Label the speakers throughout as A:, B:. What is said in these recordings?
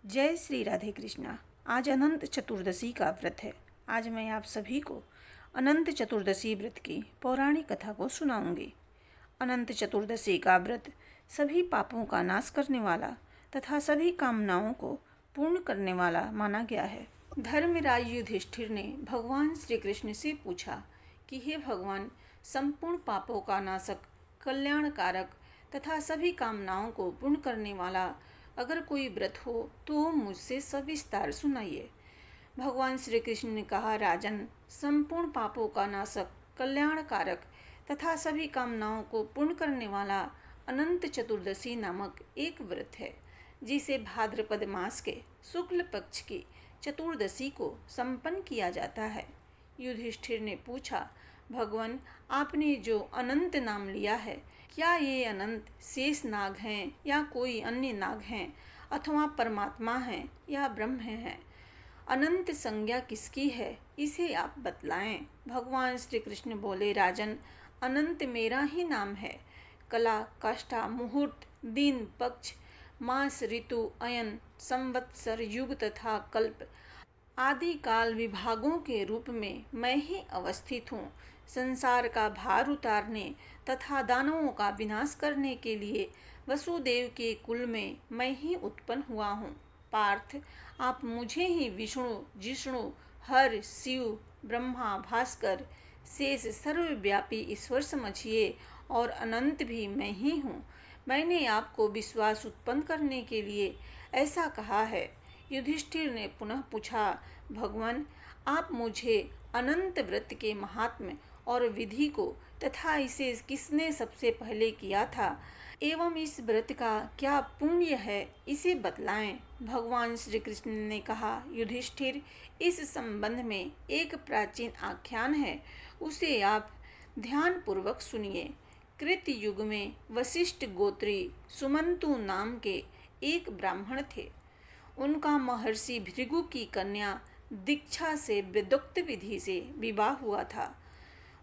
A: जय श्री राधे कृष्णा। आज अनंत चतुर्दशी का व्रत है। आज मैं आप सभी को अनंत चतुर्दशी व्रत की पौराणिक कथा को सुनाऊंगी। अनंत चतुर्दशी का व्रत सभी पापों का नाश करने वाला तथा सभी कामनाओं को पूर्ण करने वाला माना गया है। धर्मराज युधिष्ठिर ने भगवान श्री कृष्ण से पूछा कि हे भगवान, संपूर्ण पापों का नाशक, कल्याणकारक तथा सभी कामनाओं को पूर्ण करने वाला अगर कोई व्रत हो तो मुझसे सविस्तार सुनाइए। भगवान श्री कृष्ण ने कहा, राजन, संपूर्ण पापों का नाशक, कल्याणकारक तथा सभी कामनाओं को पूर्ण करने वाला अनंत चतुर्दशी नामक एक व्रत है, जिसे भाद्रपद मास के शुक्ल पक्ष की चतुर्दशी को संपन्न किया जाता है। युधिष्ठिर ने पूछा, भगवान, आपने जो अनंत नाम लिया है, क्या ये अनंत शेष नाग हैं या कोई अन्य नाग हैं, अथवा परमात्मा हैं या ब्रह्म हैं? अनंत संज्ञा किसकी है, इसे आप बतलाएं। भगवान श्री कृष्ण बोले, राजन, अनंत मेरा ही नाम है। कला, काष्ठा, मुहूर्त, दिन, पक्ष, मास, ऋतु, अयन, संवत्सर, युग तथा कल्प आदि काल विभागों के रूप में मैं ही अवस्थित हूँ। संसार का भार उतारने तथा दानवों का विनाश करने के लिए वसुदेव के कुल में मैं ही उत्पन्न हुआ हूँ। पार्थ, आप मुझे ही विष्णु, जिष्णु, हर, शिव, ब्रह्मा, भास्कर, शेष सर्वव्यापी ईश्वर समझिए और अनंत भी मैं ही हूँ। मैंने आपको विश्वास उत्पन्न करने के लिए ऐसा कहा है। युधिष्ठिर ने पुनः पूछा, भगवान, आप मुझे अनंत व्रत के महात्म्य और विधि को तथा इसे किसने सबसे पहले किया था एवं इस व्रत का क्या पुण्य है, इसे बतलाएं। भगवान श्री कृष्ण ने कहा, युधिष्ठिर, इस संबंध में एक प्राचीन आख्यान है, उसे आप ध्यान पूर्वक सुनिए। कृत युग में वशिष्ठ गोत्री सुमंतु नाम के एक ब्राह्मण थे। उनका महर्षि भृगु की कन्या दीक्षा से वेदोक्त विधि से विवाह हुआ था।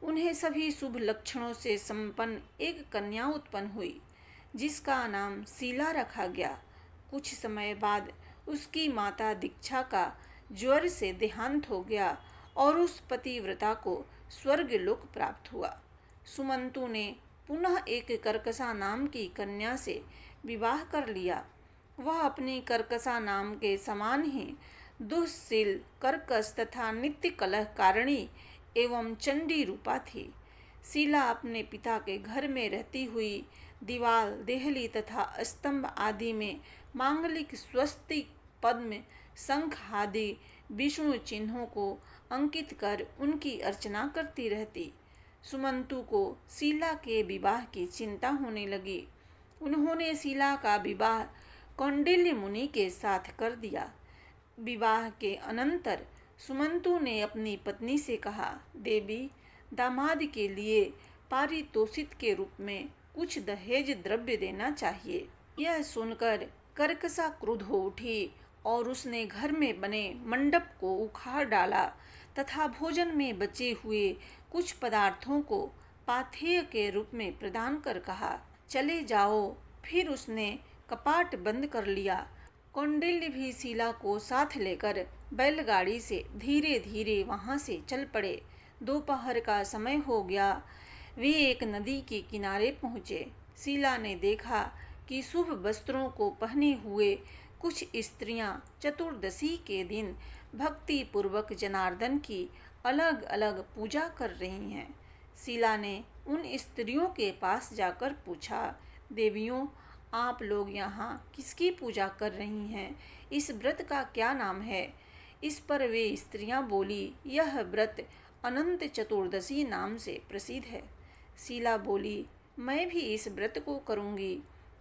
A: उन्हें सभी शुभ लक्षणों से संपन्न एक कन्या उत्पन्न हुई, जिसका नाम शीला रखा गया। कुछ समय बाद उसकी माता दीक्षा का ज्वर से देहांत हो गया और उस पतिव्रता को स्वर्ग लोक प्राप्त हुआ। सुमंतु ने पुनः एक कर्कशा नाम की कन्या से विवाह कर लिया। वह अपनी कर्कशा नाम के समान ही दुःशील, कर्कश तथा नित्य कलह कारिणी एवं चंडी रूपा थी। शीला अपने पिता के घर में रहती हुई दीवाल, देहली तथा स्तंभ आदि में मांगलिक स्वस्तिक, पद्म, शंख आदि विष्णु चिन्हों को अंकित कर उनकी अर्चना करती रहती। सुमंतु को शीला के विवाह की चिंता होने लगी। उन्होंने शीला का विवाह कौंडिल्य मुनि के साथ कर दिया। विवाह के अनंतर सुमंतु ने अपनी पत्नी से कहा, देवी, दामाद के लिए पारितोषिक के रूप में कुछ दहेज द्रव्य देना चाहिए। यह सुनकर कर्कशा क्रुद्ध हो उठी और उसने घर में बने मंडप को उखाड़ डाला तथा भोजन में बचे हुए कुछ पदार्थों को पाथेय के रूप में प्रदान कर कहा, चले जाओ। फिर उसने कपाट बंद कर लिया। कौंडिल्य भी शीला को साथ लेकर बैलगाड़ी से धीरे धीरे वहां से चल पड़े। दोपहर का समय हो गया। वे एक नदी के किनारे पहुँचे। शीला ने देखा कि शुभ वस्त्रों को पहने हुए कुछ स्त्रियां चतुर्दशी के दिन भक्ति पूर्वक जनार्दन की अलग अलग पूजा कर रही हैं। शीला ने उन स्त्रियों के पास जाकर पूछा, देवियों, आप लोग यहाँ किसकी पूजा कर रही हैं? इस व्रत का क्या नाम है? इस पर वे स्त्रियां बोली, यह व्रत अनंत चतुर्दशी नाम से प्रसिद्ध है। शीला बोली, मैं भी इस व्रत को करूँगी।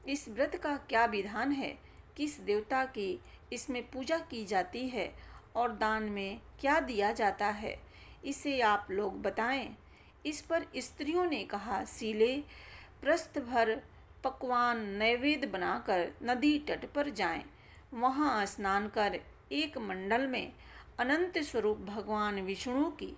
A: इस व्रत का क्या विधान है? किस देवता की इसमें पूजा की जाती है और दान में क्या दिया जाता है? इसे आप लोग बताएं। इस पर स्त्रियों ने कहा, शीले, प्रस्थ भर पकवान नैवेद्य बनाकर नदी तट पर जाएं। वहां स्नान कर एक मंडल में अनंत स्वरूप भगवान विष्णु की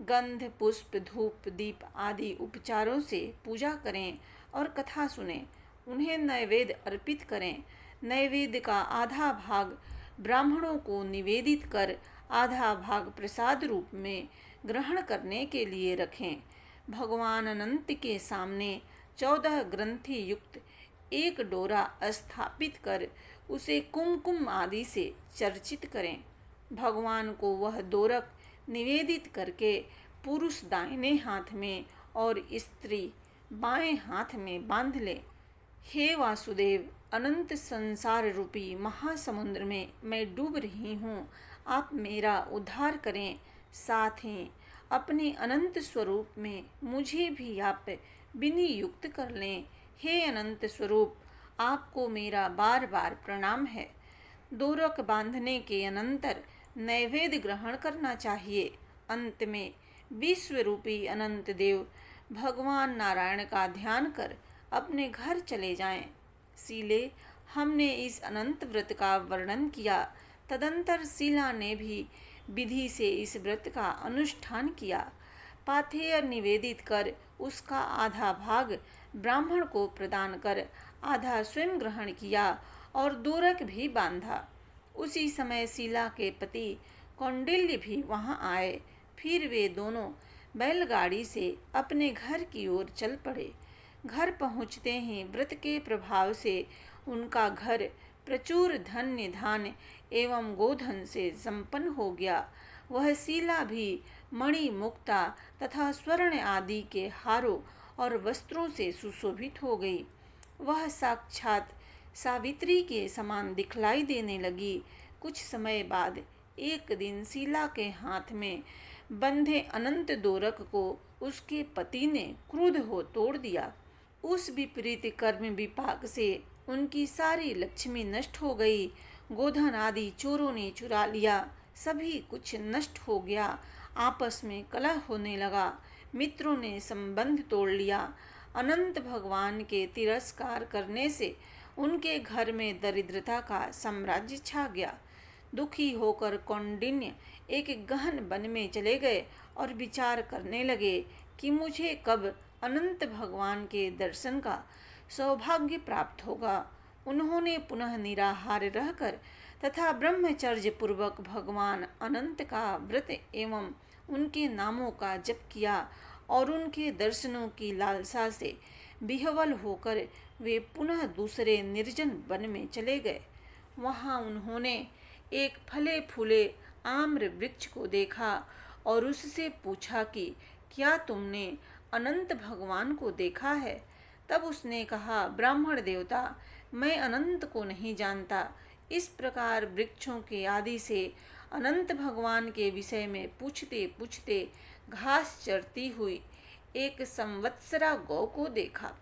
A: गंध, पुष्प, धूप, दीप आदि उपचारों से पूजा करें और कथा सुनें। उन्हें नैवेद्य अर्पित करें। नैवेद्य का आधा भाग ब्राह्मणों को निवेदित कर आधा भाग प्रसाद रूप में ग्रहण करने के लिए रखें। भगवान अनंत के सामने 14 ग्रंथि युक्त एक डोरा स्थापित कर उसे कुमकुम आदि से चर्चित करें। भगवान को वह दोरक निवेदित करके पुरुष दाहिने हाथ में और स्त्री बाएं हाथ में बांध ले। हे वासुदेव, अनंत संसार रूपी महासमुद्र में मैं डूब रही हूँ, आप मेरा उद्धार करें। साथ ही अपने अनंत स्वरूप में मुझे भी आप विनियुक्त कर लें। हे अनंत स्वरूप, आपको मेरा बार बार प्रणाम है। दोरक बांधने के अनंतर नैवेद्य ग्रहण करना चाहिए। अंत में विश्व रूपी अनंत देव भगवान नारायण का ध्यान कर अपने घर चले जाएं। सीले, हमने इस अनंत व्रत का वर्णन किया। तदंतर शीला ने भी विधि से इस व्रत का अनुष्ठान किया। पाथेय निवेदित कर उसका आधा भाग ब्राह्मण को प्रदान कर आधा स्वयं ग्रहण किया और दोरक भी बांधा। उसी समय शीला के पति कौंडिल्य भी वहां आए। फिर वे दोनों बैलगाड़ी से अपने घर की ओर चल पड़े। घर पहुंचते ही व्रत के प्रभाव से उनका घर प्रचुर धन्य धान्य एवं गोधन से संपन्न हो गया। वह शीला भी मणि मुक्ता तथा स्वर्ण आदि के हारों और वस्त्रों से सुशोभित हो गई। वह साक्षात सावित्री के समान दिखलाई देने लगी। कुछ समय बाद एक दिन शीला के हाथ में बंधे अनंत दोरक को उसके पति ने क्रुद्ध हो तोड़ दिया। उस विपरीत कर्म विपाक से उनकी सारी लक्ष्मी नष्ट हो गई। गोधन आदि चोरों ने चुरा लिया। सभी कुछ नष्ट हो गया। आपस में कलह होने लगा। मित्रों ने संबंध तोड़ लिया। अनंत भगवान के तिरस्कार करने से उनके घर में दरिद्रता का साम्राज्य छा गया। दुखी होकर कौंडिन्य एक गहन वन में चले गए और विचार करने लगे कि मुझे कब अनंत भगवान के दर्शन का सौभाग्य प्राप्त होगा। उन्होंने पुनः निराहार रहकर तथा ब्रह्मचर्य पूर्वक भगवान अनंत का व्रत एवं उनके नामों का जप किया और उनके दर्शनों की लालसा से विह्वल होकर वे पुनः दूसरे निर्जन वन में चले गए। वहां उन्होंने एक फले फूले आम्र वृक्ष को देखा और उससे पूछा कि क्या तुमने अनंत भगवान को देखा है? तब उसने कहा, ब्राह्मण देवता, मैं अनंत को नहीं जानता। इस प्रकार वृक्षों के आदि से अनंत भगवान के विषय में पूछते पूछते घास चरती हुई एक संवत्सरा गौ को देखा।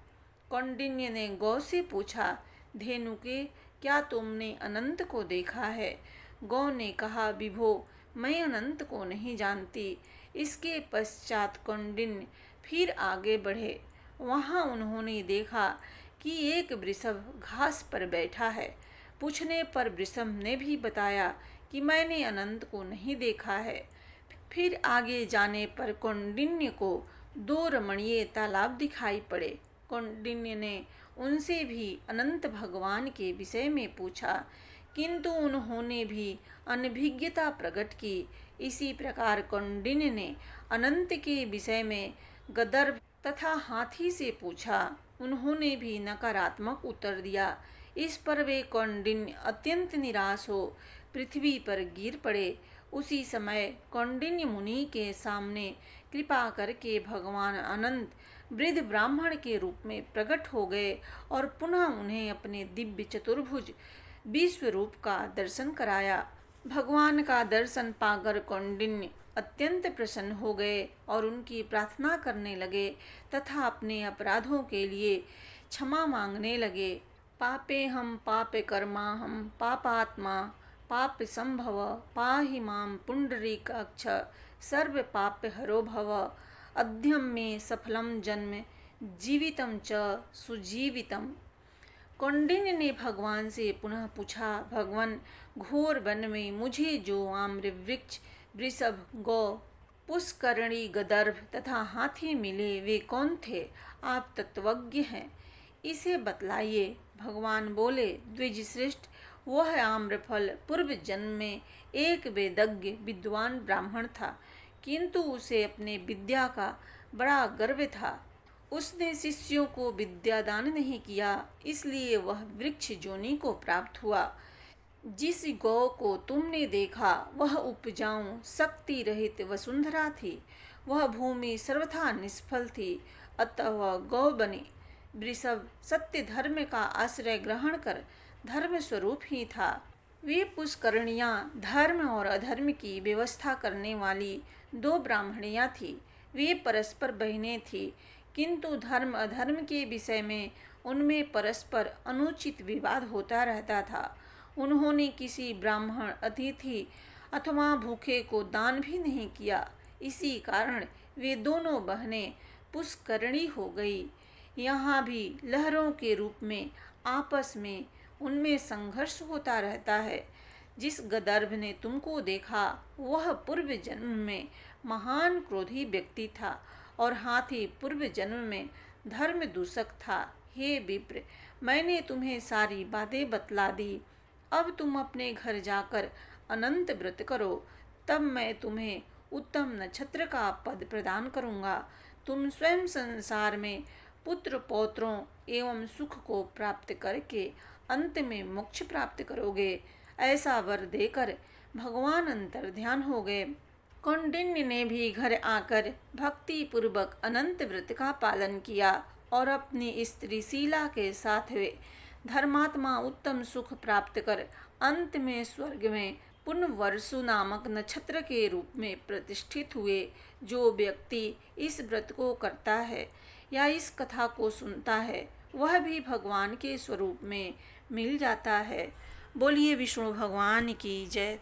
A: कौंडिन्य ने गौ से पूछा, धेनुके, क्या तुमने अनंत को देखा है? गौ ने कहा, विभो, मैं अनंत को नहीं जानती। इसके पश्चात कौंडिन्य फिर आगे बढ़े। वहां उन्होंने देखा कि एक वृषभ घास पर बैठा है। पूछने पर वृषभ ने भी बताया कि मैंने अनंत को नहीं देखा है। फिर आगे जाने पर कौंडिन्य को 2 रमणीय तालाब दिखाई पड़े। कौंडिन्य ने उनसे भी अनंत भगवान के विषय में पूछा, किंतु उन्होंने भी अनभिज्ञता प्रकट की। इसी प्रकार कौंडिन्य ने अनंत के विषय में गदर्भ तथा हाथी से पूछा। उन्होंने भी नकारात्मक उत्तर दिया। इस पर वे कौंडिन्य अत्यंत निराश हो पृथ्वी पर गिर पड़े। उसी समय कौंडिन्य मुनि के सामने कृपा करके भगवान अनंत वृद्ध ब्राह्मण के रूप में प्रकट हो गए और पुनः उन्हें अपने दिव्य चतुर्भुज विश्व रूप का दर्शन कराया। भगवान का दर्शन पाकर कौंडिन्य अत्यंत प्रसन्न हो गए और उनकी प्रार्थना करने लगे तथा अपने अपराधों के लिए क्षमा मांगने लगे। पापे हम पाप कर्मा हम पापात्मा पाप संभव पाहि मां पुंडरीकाक्ष सर्व पाप हरो भव अध्यम में सफलम जन्म जीवितम च सुजीवितम। कौंडिन्य ने भगवान से पुनः पूछा, भगवान, घोर वन में मुझे जो आम्र वृक्ष वृषभ गौ पुष्करणी गदर्भ तथा हाथी मिले वे कौन थे? आप तत्वज्ञ हैं, इसे बतलाइए। भगवान बोले, द्विजश्रेष्ठ, वह आम्रफल पूर्व जन्म में एक वेदज्ञ विद्वान ब्राह्मण था, किंतु उसे अपने विद्या का बड़ा गर्व था। उसने शिष्यों को विद्यादान नहीं किया, इसलिए वह वृक्ष जोनि को प्राप्त हुआ। जिस गौ को तुमने देखा वह उपजाऊ शक्ति रहित वसुंधरा थी। वह भूमि सर्वथा निष्फल थी, अतः वह गौ बनी। वृषभ सत्य धर्म का आश्रय ग्रहण कर धर्म स्वरूप ही था। वे पुष्करणियाँ धर्म और अधर्म की व्यवस्था करने वाली दो ब्राह्मणियाँ थीं। वे परस्पर बहनें थीं, किंतु धर्म अधर्म के विषय में उनमें परस्पर अनुचित विवाद होता रहता था। उन्होंने किसी ब्राह्मण अतिथि अथवा भूखे को दान भी नहीं किया। इसी कारण वे दोनों बहनें पुष्करणी हो गई। यहाँ भी लहरों के रूप में आपस में उनमें संघर्ष होता रहता है। जिस गदर्भ ने तुमको देखा वह पूर्व जन्म में महान क्रोधी व्यक्ति था और हाथी पूर्व जन्म में धर्म दूषक था। हे विप्र, मैंने तुम्हें सारी बातें बतला दी। अब तुम अपने घर जाकर अनंत व्रत करो, तब मैं तुम्हें उत्तम नक्षत्र का पद प्रदान करूँगा। तुम स्वयं संसार में पुत्र पौत्रों एवं सुख को प्राप्त करके अंत में मोक्ष प्राप्त करोगे। ऐसा वर देकर भगवान अंतर्ध्यान हो गए। कौंडिन्य ने भी घर आकर भक्ति पूर्वक अनंत व्रत का पालन किया और अपनी स्त्री शीला के साथ वे धर्मात्मा उत्तम सुख प्राप्त कर अंत में स्वर्ग में पुनर्वसु नामक नक्षत्र के रूप में प्रतिष्ठित हुए। जो व्यक्ति इस व्रत को करता है या इस कथा को सुनता है वह भी भगवान के स्वरूप में मिल जाता है। बोलिए विष्णु भगवान की जय।